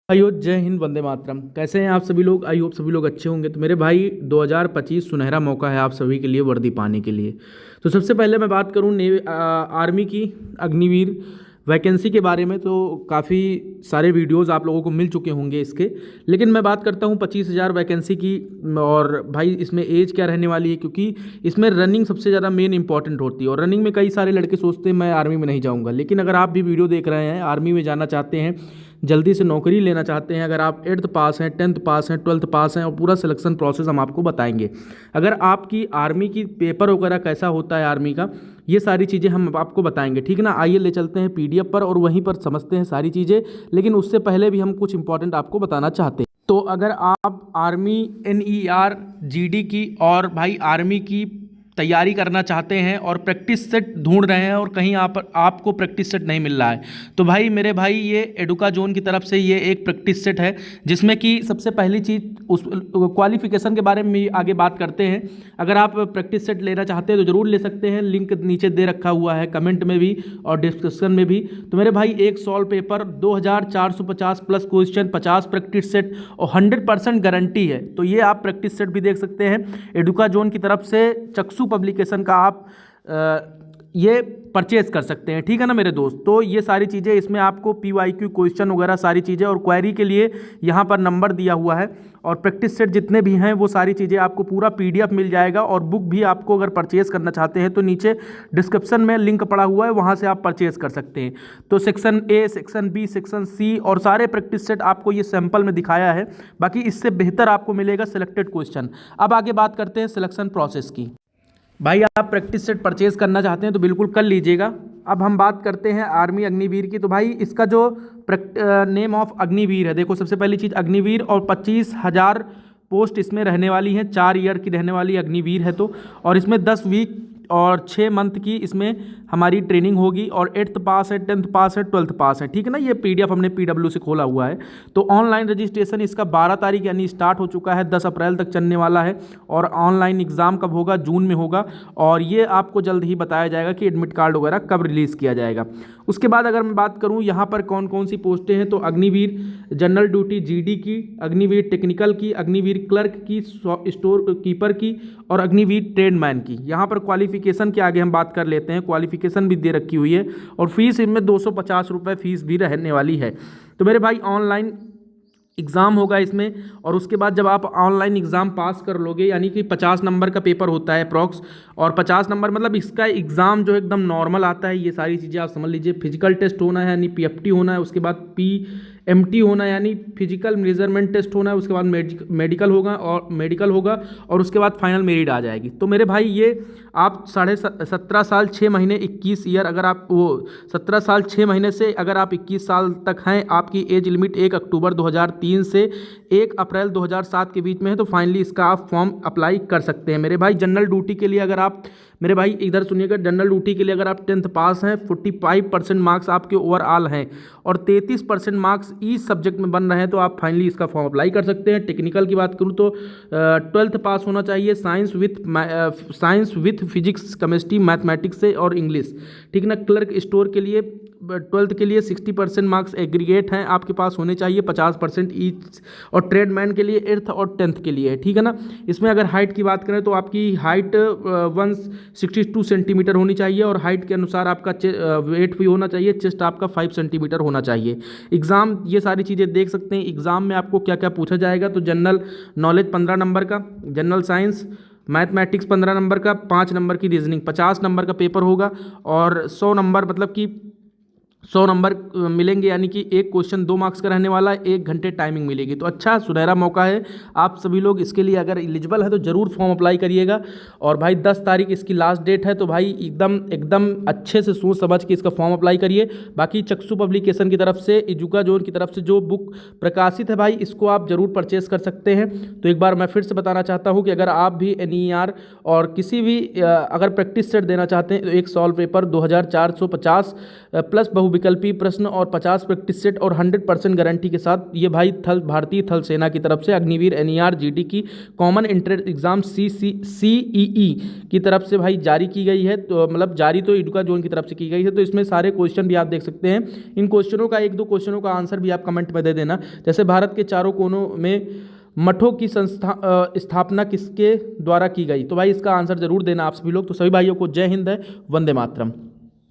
भाइयों, जय हिंद, वंदे मातरम। कैसे हैं आप सभी लोग? आई होप सभी लोग अच्छे होंगे। तो मेरे भाई, 2025 सुनहरा मौका है आप सभी के लिए वर्दी पाने के लिए। तो सबसे पहले मैं बात करूं आर्मी की अग्निवीर वैकेंसी के बारे में। तो काफ़ी सारे वीडियोस आप लोगों को मिल चुके होंगे इसके, लेकिन मैं बात करता हूं 25,000 वैकेंसी की। और भाई, इसमें एज क्या रहने वाली है, क्योंकि इसमें रनिंग सबसे ज़्यादा मेन इंपॉर्टेंट होती है। और रनिंग में कई सारे लड़के सोचते हैं मैं आर्मी में नहीं जाऊँगा, लेकिन अगर आप भी वीडियो देख रहे हैं, आर्मी में जाना चाहते हैं, जल्दी से नौकरी लेना चाहते हैं, अगर आप 8th पास हैं, 10th पास हैं, 12th पास हैं, और पूरा सिलेक्शन प्रोसेस हम आपको बताएंगे। अगर आपकी आर्मी की पेपर वगैरह कैसा होता है आर्मी का, ये सारी चीज़ें हम आपको बताएंगे, ठीक है ना। आइए ले चलते हैं पीडीएफ पर और वहीं पर समझते हैं सारी चीज़ें। लेकिन उससे पहले भी हम कुछ इंपॉर्टेंट आपको बताना चाहते हैं। तो अगर आप आर्मी NER GD की और भाई आर्मी की तैयारी करना चाहते हैं और प्रैक्टिस सेट ढूंढ रहे हैं और कहीं आपको प्रैक्टिस सेट नहीं मिल रहा है, तो भाई मेरे भाई, ये एडुका जोन की तरफ से ये एक प्रैक्टिस सेट है, जिसमें कि सबसे पहली चीज़ उस क्वालिफिकेशन के बारे में आगे बात करते हैं। अगर आप प्रैक्टिस सेट लेना चाहते हैं तो ज़रूर ले सकते हैं, लिंक नीचे दे रखा हुआ है कमेंट में भी और डिस्क्रिप्शन में भी। तो मेरे भाई, एक solve paper 2450 plus question, 50 practice set और 100% गारंटी है। तो ये आप प्रैक्टिस सेट भी देख सकते हैं एडुका जोन की तरफ से। चक्षु पब्लिकेशन का आप ये परचेज कर सकते हैं, ठीक है ना मेरे दोस्त। तो ये सारी चीज़ें इसमें आपको PYQ क्वेश्चन वगैरह सारी चीज़ें, और क्वेरी के लिए यहाँ पर नंबर दिया हुआ है, और प्रैक्टिस सेट जितने भी हैं वो सारी चीज़ें आपको पूरा PDF मिल जाएगा। और बुक भी आपको अगर परचेज़ करना चाहते हैं तो नीचे डिस्क्रिप्शन में लिंक पड़ा हुआ है, वहाँ से आप परचेज़ कर सकते हैं। तो section A, section B, section C और सारे प्रैक्टिस सेट आपको ये सैम्पल में दिखाया है। बाकी इससे बेहतर आपको मिलेगा सिलेक्टेड क्वेश्चन। अब आगे बात करते हैं सिलेक्शन प्रोसेस की। भाई, आप प्रैक्टिस सेट परचेज़ करना चाहते हैं तो बिल्कुल कर लीजिएगा। अब हम बात करते हैं आर्मी अग्निवीर की। तो भाई, इसका जो नेम ऑफ अग्निवीर है, देखो सबसे पहली चीज़ अग्निवीर, और 25,000 पोस्ट इसमें रहने वाली हैं, 4 ईयर की रहने वाली अग्निवीर है। तो और इसमें 10 वीक और 6 मंथ की इसमें हमारी ट्रेनिंग होगी, और 8th पास है, 10th पास है, 12th पास है, ठीक है ना। ये PDF हमने PW से खोला हुआ है। तो ऑनलाइन रजिस्ट्रेशन इसका 12 तारीख यानी स्टार्ट हो चुका है, 10 अप्रैल तक चलने वाला है। और ऑनलाइन एग्ज़ाम कब होगा? जून में होगा। और ये आपको जल्द ही बताया जाएगा कि एडमिट कार्ड वगैरह कब रिलीज़ किया जाएगा। उसके बाद अगर मैं बात करूँ यहाँ पर कौन कौन सी पोस्टें हैं, तो अग्निवीर जनरल ड्यूटी GD की, अग्निवीर टेक्निकल की, अग्निवीर क्लर्क की, स्टोर कीपर की, और अग्निवीर ट्रेडमैन की। यहाँ पर क्वालिफिकेशन के आगे हम बात कर लेते हैं। क्वालिफिकेशन भी दे रखी हुई है, और फीस इनमें 250 रुपये फीस भी रहने वाली है। तो मेरे भाई, ऑनलाइन एग्ज़ाम होगा इसमें, और उसके बाद जब आप ऑनलाइन एग्ज़ाम पास कर लोगे, यानी कि 50 नंबर का पेपर होता है अप्रॉक्स, और 50 नंबर मतलब इसका एग्ज़ाम जो एकदम नॉर्मल आता है। ये सारी चीज़ें आप समझ लीजिए। फिजिकल टेस्ट होना है यानी PFT होना है, उसके बाद PMT होना है यानी फिजिकल मेजरमेंट टेस्ट होना है, उसके बाद मेडिकल होगा, और उसके बाद फाइनल मेरिट आ जाएगी। तो मेरे भाई, ये आप 17 साल 6 महीने 21 ईयर, अगर आप वो 17 साल 6 महीने से अगर आप 21 साल तक हैं, आपकी एज लिमिट 1 अक्टूबर 2003 से 1 अप्रैल 2007 के बीच में है, तो फाइनली इसका आप फॉर्म अप्लाई कर सकते हैं मेरे भाई। जनरल ड्यूटी के लिए अगर आप, मेरे भाई इधर सुनिएगा, जनरल ड्यूटी के लिए अगर आप 10th पास हैं, 45% मार्क्स आपके ओवरऑल हैं, और 33% मार्क्स ईच सब्जेक्ट में बन रहे हैं, तो आप फाइनली इसका फॉर्म अप्लाई कर सकते हैं। टेक्निकल की बात करूँ तो 12th पास होना चाहिए, science with physics, chemistry, mathematics से और इंग्लिश, ठीक ना। क्लर्क स्टोर के लिए 12th के लिए 60% मार्क्स एग्रीगेट हैं आपके पास होने चाहिए, 50% ईच, और ट्रेडमैन के लिए 8th और 10th के लिए, ठीक है ना। इसमें अगर हाइट की बात करें तो आपकी हाइट 162 सेंटीमीटर होनी चाहिए, और हाइट के अनुसार आपका वेट भी होना चाहिए, चेस्ट आपका 5 सेंटीमीटर होना चाहिए। एग्ज़ाम, ये सारी चीज़ें देख सकते हैं। एग्ज़ाम में आपको क्या क्या पूछा जाएगा, तो जनरल नॉलेज 15 नंबर का, जनरल साइंस, मैथमेटिक्स 15 नंबर का, 5 नंबर की रीजनिंग, 50 नंबर का पेपर होगा, और 100 नंबर मतलब कि 100 नंबर मिलेंगे, यानी कि एक क्वेश्चन 2 मार्क्स का रहने वाला है, 1 घंटे टाइमिंग मिलेगी। तो अच्छा सुनहरा मौका है, आप सभी लोग इसके लिए अगर एलिजिबल है तो ज़रूर फॉर्म अप्लाई करिएगा। और भाई, 10 तारीख इसकी लास्ट डेट है, तो भाई एकदम एकदम अच्छे से सोच समझ के इसका फॉर्म अप्लाई करिए। बाकी चक्षु पब्लिकेशन की तरफ से, एजुका जोन की तरफ से जो बुक प्रकाशित है भाई, इसको आप ज़रूर परचेज़ कर सकते हैं। तो एक बार मैं फिर से बताना चाहता हूँ कि अगर आप भी NER और किसी भी अगर प्रैक्टिस सेट देना चाहते हैं, तो एक सॉल्व पेपर 2450 प्लस विकल्पीय प्रश्न और 50 प्रैक्टिस सेट और 100% गारंटी के साथ ये भाई भारतीय थल सेना की तरफ से अग्निवीर NER GD की कॉमन एंट्रेंस एग्जाम CEE की तरफ से भाई जारी की गई है। तो मतलब जारी तो इडुका जोन की तरफ से की गई है। तो इसमें सारे क्वेश्चन भी आप देख सकते हैं। इन क्वेश्चनों का एक दो क्वेश्चनों का आंसर भी आप कमेंट में दे देना। जैसे भारत के चारों कोनों में मठों की स्थापना किसके द्वारा की गई, तो भाई इसका आंसर जरूर देना आप सभी लोग। तो सभी भाइयों को जय हिंद है, वंदे मातरम।